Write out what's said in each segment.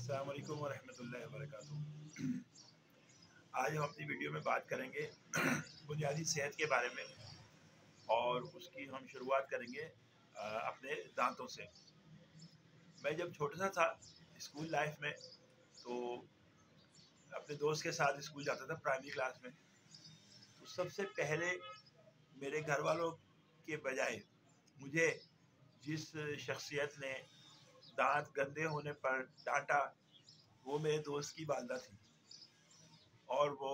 अस्सलाम वालेकुम वरहमतुल्लाहि वबरकातुहू। आज हम अपनी वीडियो में बात करेंगे बुनियादी सेहत के बारे में और उसकी हम शुरुआत करेंगे अपने दांतों से। मैं जब छोटा सा था स्कूल लाइफ में तो अपने दोस्त के साथ स्कूल जाता था प्राइमरी क्लास में। तो सबसे पहले मेरे घर वालों के बजाय मुझे जिस शख्सियत ने दांत गंदे होने पर डांटा वो मेरे दोस्त की वालदा थी और वो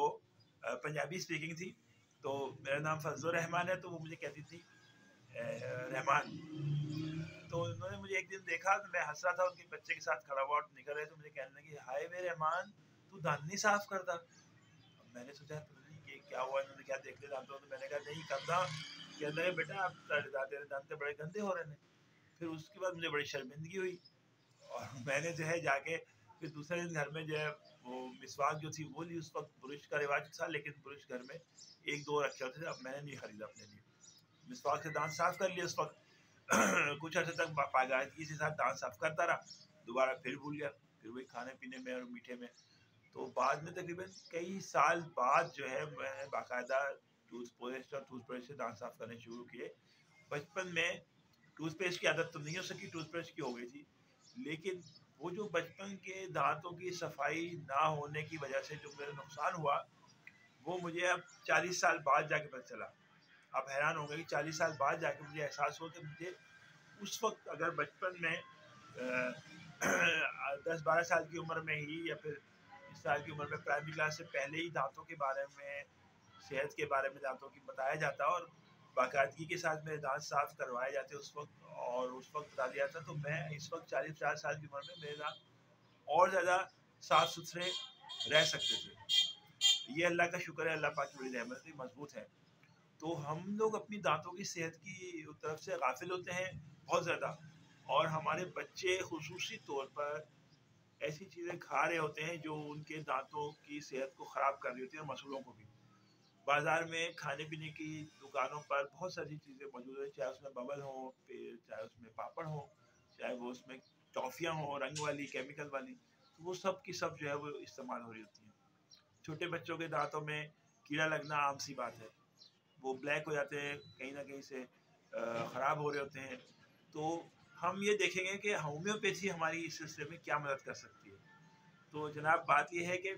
पंजाबी स्पीकिंग थी। तो मेरा नाम फजलुर रहमान है, तो वो मुझे कहती थी रहमान। तो उन्होंने मुझे एक दिन देखा तो मैं हंस रहा था उनके बच्चे के साथ खड़ा हुआ और निकल रहे, तो मुझे कहने लगी हाय वे रहमान, तू दांत नहीं साफ करता। अब मैंने सोचा ये क्या हुआ, इन्होंने क्या देख लिया दांतों। तो मैंने कहा नहीं करता। कहने लगे बेटा आप तेरे दांत बड़े गंदे हो रहे हैं। फिर उसके बाद मुझे बड़ी शर्मिंदगी हुई और मैंने जो है जाके फिर दूसरे दिन घर में जो है वो मिसवाक जो थी वो ली। उस वक्त ब्रश का रिवाज था, लेकिन ब्रश घर में एक दो रखे होते थे, अब मैंने नहीं खरीदा अपने लिए। मिसवाक से दांत साफ कर लिया उस वक्त कुछ अर्से तक बाकायदगी से साथ दांत साफ करता रहा, दोबारा फिर भूल गया, फिर वही खाने पीने में और मीठे में। तो बाद में तकरीबन कई साल बाद जो है मैंने बाकायदा टूथपेस्ट और टूथब्रश से दांत साफ करने शुरू किए। बचपन में टूथपेस्ट की आदत तो नहीं हो सकी, टूथब्रश की हो गई थी, लेकिन वो जो बचपन के दांतों की सफाई ना होने की वजह से जो मेरा नुकसान हुआ वो मुझे अब 40 साल बाद जाके पता चला। आप हैरान होंगे कि 40 साल बाद जाके मुझे एहसास हुआ कि मुझे उस वक्त अगर बचपन में 10-12 साल की उम्र में ही या फिर इस साल की उम्र में प्राइमरी क्लास से पहले ही दांतों के बारे में, सेहत के बारे में दांतों की बताया जाता और बाकायदगी के साथ मेरे दांत साफ करवाए जाते उस वक्त, और उस वक्त बता दिया था, तो मैं इस वक्त 40-50 साल की उम्र में मेरे दांत और ज़्यादा साफ सुथरे रह सकते थे। ये अल्लाह का शुक्र है, अल्लाह पाक की बड़ी रहमत है, मजबूत है। तो हम लोग अपनी दांतों की सेहत की तरफ से गाफिल होते हैं बहुत ज़्यादा, और हमारे बच्चे खुसूसी तौर पर ऐसी चीज़ें खा रहे होते हैं जो उनके दांतों की सेहत को ख़राब कर रही होती है, मसूलों को भी। बाज़ार में खाने पीने की दुकानों पर बहुत सारी चीज़ें मौजूद है, चाहे उसमें बबल हो, फिर चाहे उसमें पापड़ हो, चाहे वो उसमें टॉफ़ियाँ हो रंग वाली केमिकल वाली, तो वो सब की सब जो है वो इस्तेमाल हो रही होती हैं। छोटे बच्चों के दांतों में कीड़ा लगना आम सी बात है, वो ब्लैक हो जाते हैं, कहीं ना कहीं से ख़राब हो रहे होते हैं। तो हम ये देखेंगे कि होम्योपैथी हमारी इस सिलसिले में क्या मदद कर सकती है। तो जनाब बात यह है कि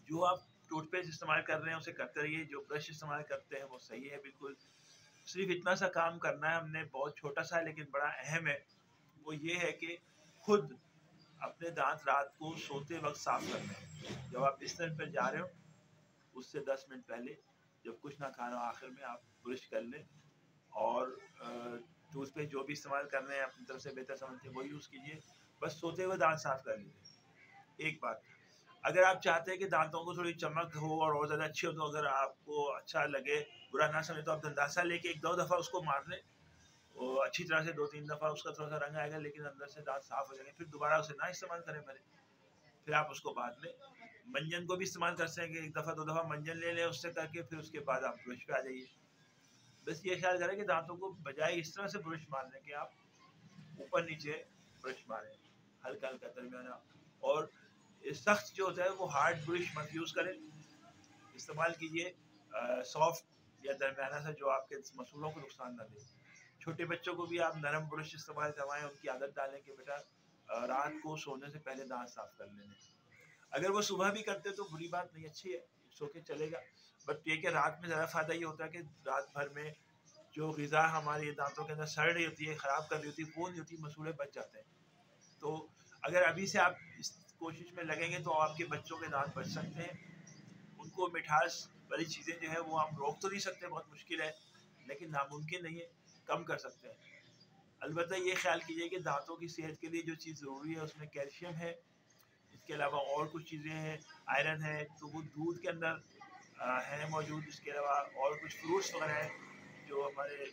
जो आप टूथपेस्ट इस्तेमाल कर रहे हैं उसे करते रहिए, जो ब्रश इस्तेमाल करते हैं वो सही है बिल्कुल। सिर्फ इतना सा काम करना है हमने, बहुत छोटा सा लेकिन बड़ा अहम है। वो ये है कि खुद अपने दांत रात को सोते वक्त साफ करने हैं। जब आप बिस्तर पर जा रहे हो उससे 10 मिनट पहले, जब कुछ ना खाना आखिर में आप ब्रश कर लें और टूथपेस्ट जो भी इस्तेमाल कर रहे हैं अपनी तरफ से बेहतर समझते हैं वही यूज़ कीजिए। बस सोते हुए दांत साफ कर लीजिए। एक बात, अगर आप चाहते हैं कि दांतों को थोड़ी चमक हो और ज़्यादा अच्छी हो, तो अगर आपको अच्छा लगे, बुरा ना समझे, तो आप दंदासा लेके एक दो दफ़ा उसको मार लें और अच्छी तरह से 2-3 दफ़ा उसका थोड़ा सा रंग आएगा, लेकिन अंदर से दांत साफ हो जाएंगे। फिर दोबारा उसे ना इस्तेमाल करें पहले, फिर आप उसको बाद में मंजन को भी इस्तेमाल कर सकेंगे। एक दफ़ा दो दफ़ा मंजन ले लें उससे करके, फिर उसके बाद आप ब्रश पे आ जाइए। बस ये ख्याल करें कि दांतों को बजाय इस तरह से ब्रश मारने के आप ऊपर नीचे ब्रश मारें, हल्का हल्का दरमियाना। और सख्त जो होता है वो हार्ड ब्रश मत यूज़ करें, इस्तेमाल कीजिए सॉफ्ट या दरमियाना सा जो आपके मसूलों को नुकसान ना दे। छोटे बच्चों को भी आप नरम ब्रश इस्तेमाल करवाएं, उनकी आदत डालें कि बेटा रात को सोने से पहले दांत साफ कर लेने। अगर वो सुबह भी करते तो बुरी बात नहीं, अच्छी है, सो के चलेगा। बट ये कि रात में ज़्यादा फ़ायदा ये होता है कि रात भर में जो ग़िज़ा हमारे दांतों के अंदर सड़ रही होती है, ख़राब कर रही होती है, वो नहीं होती, मसूड़े बच जाते हैं। तो अगर अभी से आप इस कोशिश में लगेंगे तो आपके बच्चों के दांत बच सकते हैं। उनको मिठास वाली चीज़ें जो है वो हम रोक तो नहीं सकते, बहुत मुश्किल है, लेकिन नामुमकिन नहीं है, कम कर सकते हैं। अलबत्ता ये ख्याल कीजिए कि दांतों की सेहत के लिए जो चीज़ ज़रूरी है उसमें कैल्शियम है, इसके अलावा और कुछ चीज़ें हैं, आयरन है, तो वो दूध के अंदर है मौजूद। इसके अलावा और कुछ फ्रूट्स वगैरह हैं जो हमारे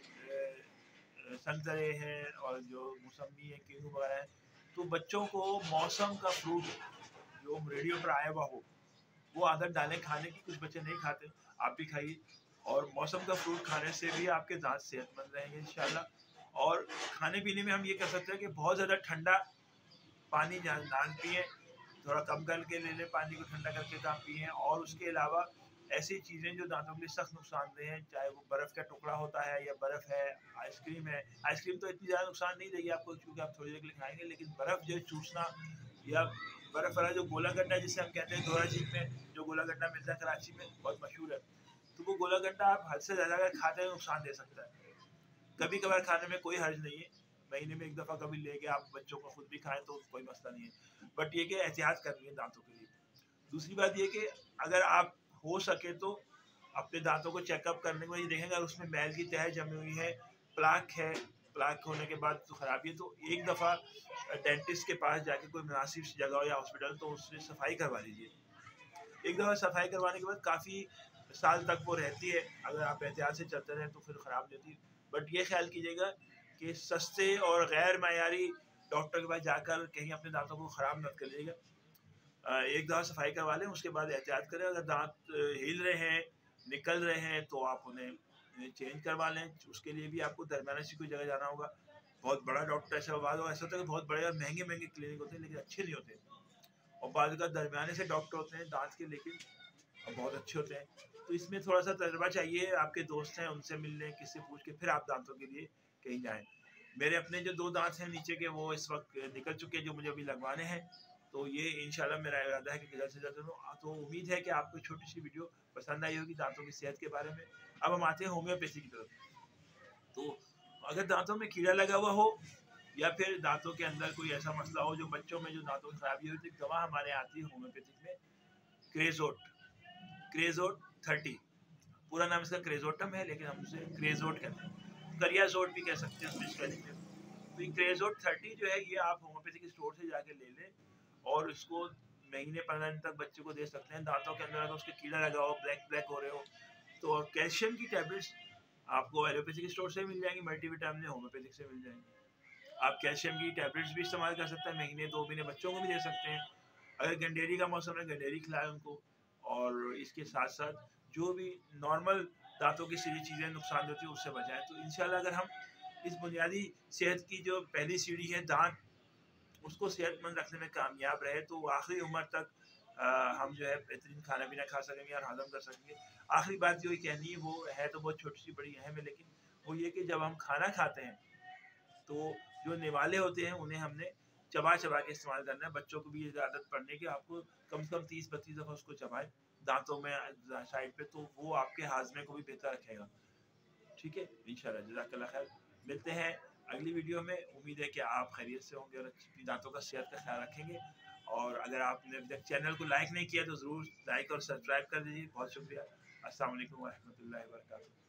संतरे हैं और जो मौसमी है, किन्नू वगैरह है। तो बच्चों को मौसम का फ्रूट जो रेडियो पर आया हुआ हो वो आदत डालें खाने की। कुछ बच्चे नहीं खाते, आप भी खाइए, और मौसम का फ्रूट खाने से भी आपके दांत सेहतमंद रहेंगे इंशाल्लाह। और खाने पीने में हम ये कर सकते हैं कि बहुत ज़्यादा ठंडा पानी नान पिए, थोड़ा कम करके ले लें पानी को, ठंडा करके काम पिए। और उसके अलावा ऐसी चीज़ें जो दांतों के लिए सख्त नुकसानदेह हैं, चाहे वो बर्फ़ का टुकड़ा होता है या बर्फ़ है, आइसक्रीम है। आइसक्रीम तो इतनी ज़्यादा नुकसान नहीं देगी आपको क्योंकि आप थोड़ी देर के लिए खाएंगे, लेकिन बर्फ़ जो चूसना या बर्फ़ वाला जो गोला गड्ढा जिसे हम कहते हैं, दोहरा झील में जो गोला गड्ढा मिलता है कराची में, बहुत मशहूर है, तो वो गोला गड्ढा आप हद से ज़्यादा अगर खाते हैं नुकसान दे सकता है। कभी कभार खाने में कोई हर्ज नहीं है, महीने में एक दफ़ा कभी लेके आप बच्चों को खुद भी खाएं तो कोई मसला नहीं है, बट ये कि एहतियात करनी है दांतों के लिए। दूसरी बात ये कि अगर आप हो सके तो अपने दांतों को चेकअप करने के बाद ये देखेंगे अगर उसमें मैल की तह जमी हुई है, प्लाक है, प्लाक होने के बाद तो ख़राबी है, तो एक दफ़ा डेंटिस्ट के पास जाके कोई मुनासिब जगह हो या हॉस्पिटल, तो उससे सफाई करवा लीजिए। एक दफ़ा सफाई करवाने के बाद काफ़ी साल तक वो रहती है, अगर आप एहतियात से चलते रहें तो फिर ख़राब नहीं होती। बट ये ख्याल कीजिएगा कि सस्ते और गैर मायारी डॉक्टर के पास जाकर कहीं अपने दांतों को ख़राब मत करिएगा। एक दफ़ा सफाई करवा लें, उसके बाद एहतियात करें। अगर दांत हिल रहे हैं, निकल रहे हैं, तो आप उन्हें चेंज करवा लें। उसके लिए भी आपको दरमियाने से कोई जगह जाना होगा। बहुत बड़ा डॉक्टर ऐसा बाद ऐसा होता है कि बहुत बड़े और महंगे महंगे क्लिनिक होते हैं लेकिन अच्छे नहीं होते, और बाद का दरमियाने से डॉक्टर होते हैं दांत के, लेकिन बहुत अच्छे होते हैं। तो इसमें थोड़ा सा तजर्बा चाहिए, आपके दोस्त हैं उनसे मिल लें, किससे पूछ के फिर आप दांतों के लिए कहीं जाएँ। मेरे अपने जो 2 दांत हैं नीचे के, वो इस वक्त निकल चुके हैं, जो मुझे अभी लगवाने हैं। तो ये इंशाल्लाह मेरा इरादा है कि जल्द से जल्द। तो उम्मीद है कि आपको छोटी सी वीडियो पसंद आई होगी दांतों की सेहत के बारे में। अब हम आते हैं होम्योपैथी की तरफ। तो अगर दांतों में कीड़ा लगा हुआ हो या फिर दांतों के अंदर कोई ऐसा मसला हो, जो बच्चों में जो दांतों की खराबी होती है, तो दवा हमारे आती है होम्योपैथिक में, क्रेजोट, क्रेजोट 30। पूरा नाम इसका क्रेजोटम है, लेकिन हम उसे क्रेजोट कहते हैं, करियाजोट भी कह सकते हैं उसमें स्पेलिंग में। तो ये क्रेजोट 30 जो है, ये आप होम्योपैथिक स्टोर से जाके ले लें और इसको महीने 15 दिन तक बच्चे को दे सकते हैं। दांतों के अंदर अगर उसके कीड़ा लगा हो, ब्लैक ब्लैक हो रहे हो, तो कैल्शियम की टैबलेट्स आपको एलोपैथिक स्टोर से मिल जाएंगी, मल्टीविटामिन होम्योपैथिक से मिल जाएंगी। आप कैल्शियम की टैबलेट्स भी इस्तेमाल कर सकते हैं, महीने 2 महीने बच्चों को भी दे सकते हैं। अगर गंडेरी का मौसम है, गंडेरी खिलाएं उनको। और इसके साथ साथ जो भी नॉर्मल दांतों की सीधी चीज़ें नुकसान देती है उससे बचाएं। तो इंशाल्लाह अगर हम इस बुनियादी सेहत की जो पहली सीढ़ी है दांत, उसको सेहतमंद रखने में कामयाब रहे, तो आखिरी उम्र तक हम जो है बेहतरीन खाना पीना खा सकेंगे और हजम कर सकेंगे। आखिरी बात जो कहनी है वो है तो बहुत छोटी सी बड़ी अहम है, लेकिन वो ये कि जब हम खाना खाते हैं तो जो निवाले होते हैं उन्हें हमने चबा चबा के इस्तेमाल करना है। बच्चों को भी ये आदत पड़ने की, आपको कम से कम 30-32 दफ़ा उसको चबाएं दांतों में साइड पे, तो वो आपके हाजमे को भी बेहतर रखेगा। ठीक है, इंशाल्लाह। जज़ाकल्लाह खैर। मिलते हैं अगली वीडियो में। उम्मीद है कि आप खैरियत से होंगे और अपनी दांतों का सेहत का ख्याल रखेंगे। और अगर आपने अभी तक चैनल को लाइक नहीं किया तो ज़रूर लाइक और सब्सक्राइब कर दीजिए। बहुत शुक्रिया। अस्सलाम वालेकुम व रहमतुल्लाहि व बरकातहू।